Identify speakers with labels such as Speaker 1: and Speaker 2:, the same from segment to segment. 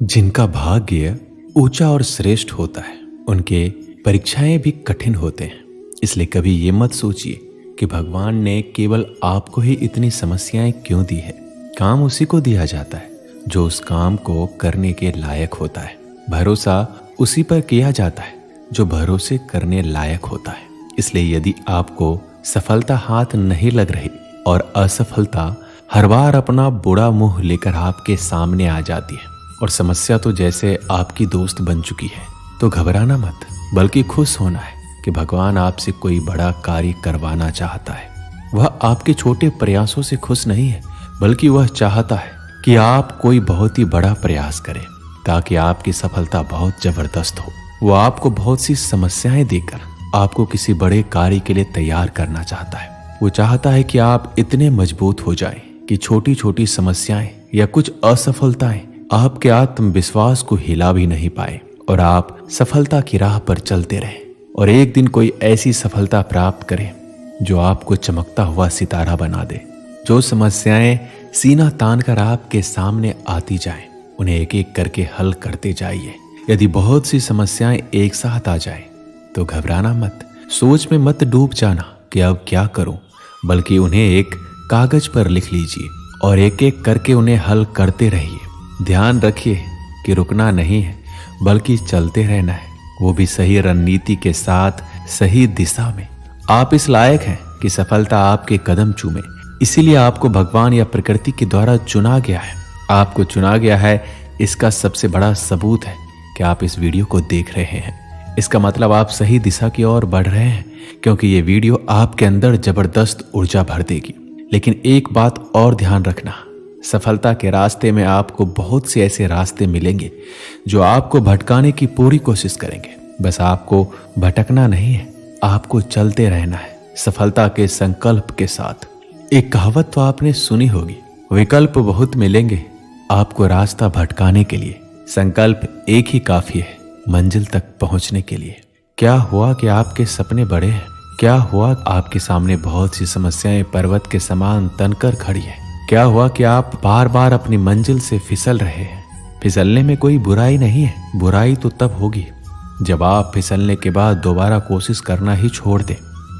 Speaker 1: जिनका भाग्य ऊंचा और श्रेष्ठ होता है उनके परीक्षाएं भी कठिन होते हैं। इसलिए कभी ये मत सोचिए कि भगवान ने केवल आपको ही इतनी समस्याएं क्यों दी है। काम उसी को दिया जाता है जो उस काम को करने के लायक होता है। भरोसा उसी पर किया जाता है जो भरोसे करने लायक होता है। इसलिए यदि आपको सफलता हाथ नहीं लग रही और असफलता हर बार अपना बुरा मुंह लेकर आपके सामने आ जाती है और समस्या तो जैसे आपकी दोस्त बन चुकी है, तो घबराना मत, बल्कि खुश होना है कि भगवान आपसे कोई बड़ा कार्य करवाना चाहता है। वह आपके छोटे प्रयासों से खुश नहीं है, बल्कि वह चाहता है कि आप कोई बहुत ही बड़ा प्रयास करें ताकि आपकी सफलता बहुत जबरदस्त हो। वह आपको बहुत सी समस्याएं देकर आपको किसी बड़े कार्य के लिए तैयार करना चाहता है। वो चाहता है कि आप इतने मजबूत हो जाएं कि छोटी छोटी समस्याएं या कुछ असफलताएं आपके आत्मविश्वास को हिला भी नहीं पाए और आप सफलता की राह पर चलते रहें और एक दिन कोई ऐसी सफलता प्राप्त करें जो आपको चमकता हुआ सितारा बना दे। जो समस्याएं सीना तान कर आपके सामने आती जाएं, उन्हें एक एक करके हल करते जाइए। यदि बहुत सी समस्याएं एक साथ आ जाएं, तो घबराना मत, सोच में मत डूब जाना कि अब क्या करूं, बल्कि उन्हें एक कागज पर लिख लीजिए और एक एक करके उन्हें हल करते रहिए। ध्यान रखिए कि रुकना नहीं है, बल्कि चलते रहना है, वो भी सही रणनीति के साथ, सही दिशा में। आप इस लायक हैं कि सफलता आपके कदम चूमे। इसीलिए आपको भगवान या प्रकृति के द्वारा चुना गया है। आपको चुना गया है, इसका सबसे बड़ा सबूत है कि आप इस वीडियो को देख रहे हैं। इसका मतलब आप सही दिशा की ओर बढ़ रहे हैं, क्योंकि ये वीडियो आपके अंदर जबरदस्त ऊर्जा भर देगी। लेकिन एक बात और ध्यान रखना, सफलता के रास्ते में आपको बहुत से ऐसे रास्ते मिलेंगे जो आपको भटकाने की पूरी कोशिश करेंगे। बस आपको भटकना नहीं है, आपको चलते रहना है सफलता के संकल्प के साथ। एक कहावत तो आपने सुनी होगी, विकल्प बहुत मिलेंगे आपको रास्ता भटकाने के लिए, संकल्प एक ही काफी है मंजिल तक पहुंचने के लिए। क्या हुआ कि आपके सपने बड़े हैं? क्या हुआ आपके सामने बहुत सी समस्याएं पर्वत के समान तनकर खड़ी है? क्या हुआ कि आप बार बार अपनी मंजिल से फिसल रहे हैं? फिसलने में कोई बुराई नहीं है, बुराई तो तब होगी जब आप फिसलने के बाद दोबारा कोशिश करना ही छोड़ दें।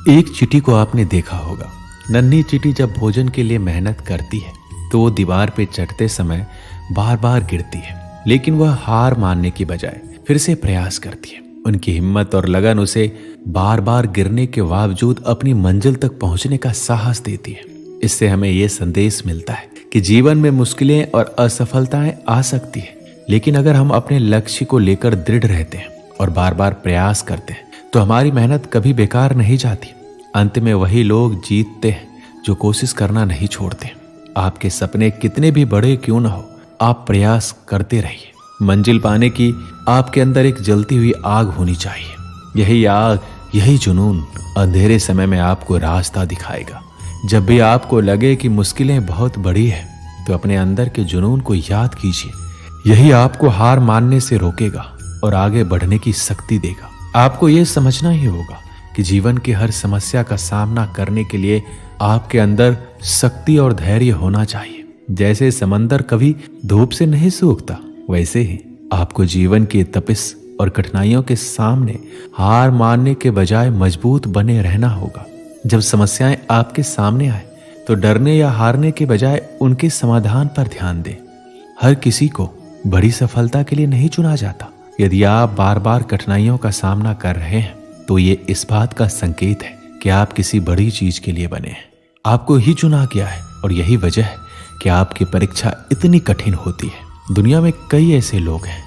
Speaker 1: एक चींटी को आपने देखा होगा, नन्ही चींटी जब भोजन के लिए मेहनत करती है तो वो दीवार पे चढ़ते समय बार बार गिरती है, लेकिन वह हार मानने की बजाय फिर से प्रयास करती है। उनकी हिम्मत और लगन उसे बार बार गिरने के बावजूद अपनी मंजिल तक पहुंचने का साहस देती है। इससे हमें यह संदेश मिलता है कि जीवन में मुश्किलें और असफलताएं आ सकती है, लेकिन अगर हम अपने लक्ष्य को लेकर दृढ़ रहते हैं और बार बार प्रयास करते हैं तो हमारी मेहनत कभी बेकार नहीं जाती। अंत में वही लोग जीतते हैं जो कोशिश करना नहीं छोड़ते। आपके सपने कितने भी बड़े क्यों ना हो, आप प्रयास करते रहिए। मंजिल पाने की आपके अंदर एक जलती हुई आग होनी चाहिए। यही आग, यही जुनून अंधेरे समय में आपको रास्ता दिखाएगा। जब भी आपको लगे कि मुश्किलें बहुत बड़ी है, तो अपने अंदर के जुनून को याद कीजिए। यही आपको हार मानने से रोकेगा और आगे बढ़ने की शक्ति देगा। आपको यह समझना ही होगा कि जीवन की हर समस्या का सामना करने के लिए आपके अंदर शक्ति और धैर्य होना चाहिए। जैसे समंदर कभी धूप से नहीं सूखता, वैसे ही आपको जीवन की तपिश और कठिनाइयों के सामने हार मानने के बजाय मजबूत बने रहना होगा। जब समस्याएं आपके सामने आए तो डरने या हारने के बजाय उनके समाधान पर ध्यान दें। हर किसी को बड़ी सफलता के लिए नहीं चुना जाता। यदि आप बार बार कठिनाइयों का सामना कर रहे हैं तो ये इस बात का संकेत है कि आप किसी बड़ी चीज के लिए बने हैं। आपको ही चुना गया है और यही वजह है कि आपकी परीक्षा इतनी कठिन होती है। दुनिया में कई ऐसे लोग हैं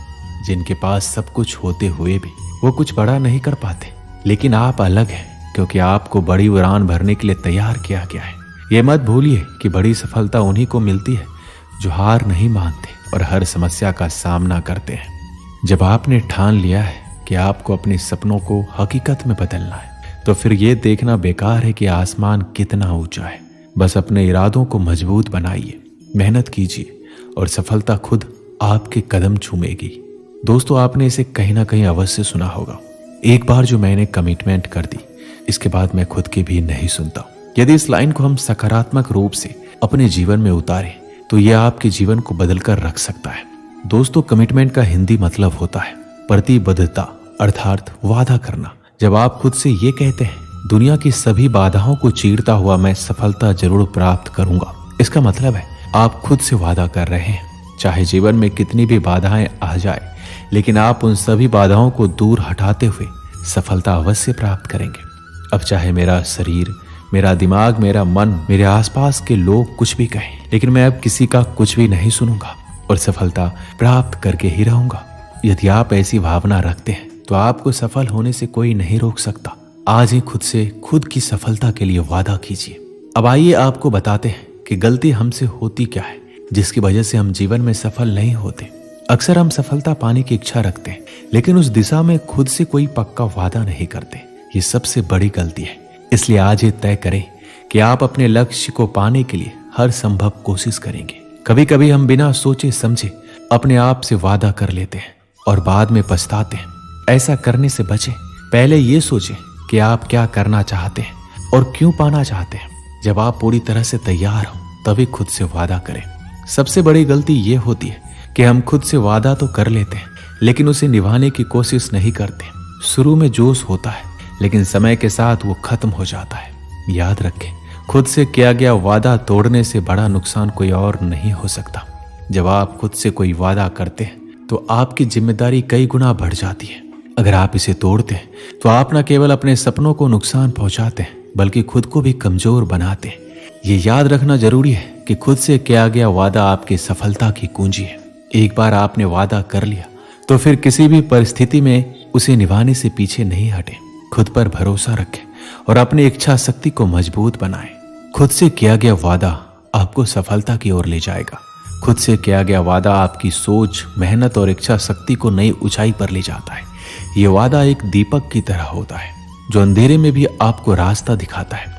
Speaker 1: जिनके पास सब कुछ होते हुए भी वो कुछ बड़ा नहीं कर पाते, लेकिन आप अलग हैं क्योंकि आपको बड़ी उड़ान भरने के लिए तैयार किया गया है। ये मत भूलिए कि बड़ी सफलता उन्हीं को मिलती है जो हार नहीं मानते और हर समस्या का सामना करते हैं। जब आपने ठान लिया है कि आपको अपने सपनों को हकीकत में बदलना है, तो फिर ये देखना बेकार है कि आसमान कितना ऊंचा है। बस अपने इरादों को मजबूत बनाइए, मेहनत कीजिए और सफलता खुद आपके कदम चूमेगी। दोस्तों, आपने इसे कहीं ना कहीं अवश्य सुना होगा, एक बार जो मैंने कमिटमेंट कर दी, इसके बाद मैं खुद की भी नहीं सुनता। यदि इस लाइन को हम सकारात्मक रूप से अपने जीवन में उतारें तो यह आपके जीवन को बदल कर रख सकता है। दोस्तों, कमिटमेंट का हिंदी मतलब होता है प्रतिबद्धता, अर्थात वादा करना। जब आप खुद से ये कहते हैं, दुनिया की सभी बाधाओं को चीरता हुआ मैं सफलता जरूर प्राप्त करूंगा, इसका मतलब है आप खुद से वादा कर रहे हैं। चाहे जीवन में कितनी भी बाधाएं आ जाए, लेकिन आप उन सभी बाधाओं को दूर हटाते हुए सफलता अवश्य प्राप्त करेंगे। अब चाहे मेरा शरीर, मेरा दिमाग, मेरा मन, मेरे आसपास के लोग कुछ भी कहें, लेकिन मैं अब किसी का कुछ भी नहीं सुनूंगा और सफलता प्राप्त करके ही रहूंगा। यदि आप ऐसी भावना रखते हैं तो आपको सफल होने से कोई नहीं रोक सकता। आज ही खुद से खुद की सफलता के लिए वादा कीजिए। अब आइए आपको बताते हैं कि गलती हमसे होती क्या है जिसकी वजह से हम जीवन में सफल नहीं होते। अक्सर हम सफलता पाने की इच्छा रखते हैं, लेकिन उस दिशा में खुद से कोई पक्का वादा नहीं करते। ये सबसे बड़ी गलती है। इसलिए आज ये तय करें कि आप अपने लक्ष्य को पाने के लिए हर संभव कोशिश करेंगे। कभी कभी हम बिना सोचे समझे अपने आप से वादा कर लेते हैं और बाद में पछताते हैं। ऐसा करने से बचें। पहले ये सोचें कि आप क्या करना चाहते हैं और क्यों पाना चाहते हैं। जब आप पूरी तरह से तैयार हो तभी खुद से वादा करें। सबसे बड़ी गलती ये होती है कि हम खुद से वादा तो कर लेते हैं, लेकिन उसे निभाने की कोशिश नहीं करते। शुरू में जोश होता है, लेकिन समय के साथ वो खत्म हो जाता है। याद रखें, खुद से किया गया वादा तोड़ने से बड़ा नुकसान कोई और नहीं हो सकता। जब आप खुद से कोई वादा करते हैं तो आपकी जिम्मेदारी कई गुना बढ़ जाती है। अगर आप इसे तोड़ते हैं तो आप न केवल अपने सपनों को नुकसान पहुंचाते हैं, बल्कि खुद को भी कमजोर बनाते हैं। ये याद रखना जरूरी है कि खुद से किया गया वादा आपकी सफलता की कुंजी है। एक बार आपने वादा कर लिया तो फिर किसी भी परिस्थिति में उसे निभाने से पीछे नहीं हटें। खुद पर भरोसा रखें और अपनी इच्छा शक्ति को मजबूत बनाएं। खुद से किया गया वादा आपको सफलता की ओर ले जाएगा। खुद से किया गया वादा आपकी सोच, मेहनत और इच्छा शक्ति को नई ऊंचाई पर ले जाता है। ये वादा एक दीपक की तरह होता है जो अंधेरे में भी आपको रास्ता दिखाता है।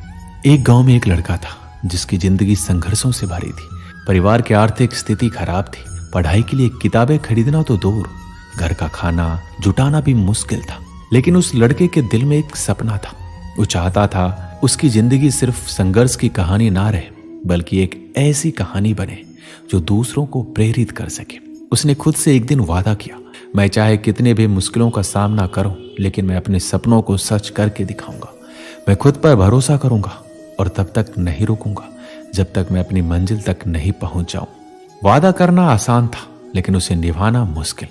Speaker 1: एक गांव में एक लड़का था जिसकी जिंदगी संघर्षों से भरी थी। परिवार की आर्थिक स्थिति खराब थी। पढ़ाई के लिए किताबें खरीदना तो दूर, घर का खाना जुटाना भी मुश्किल था। लेकिन उस लड़के के दिल में एक सपना था। वो चाहता था उसकी जिंदगी सिर्फ संघर्ष की कहानी ना रहे, बल्कि एक ऐसी कहानी बने जो दूसरों को प्रेरित कर सके। उसने खुद से एक दिन वादा किया, मैं चाहे कितने भी मुश्किलों का सामना करूं, लेकिन मैं अपने सपनों को सच करके दिखाऊंगा। मैं खुद पर भरोसा करूंगा और तब तक नहीं रुकूंगा जब तक मैं अपनी मंजिल तक नहीं पहुंच जाऊं। वादा करना आसान था, लेकिन उसे निभाना मुश्किल।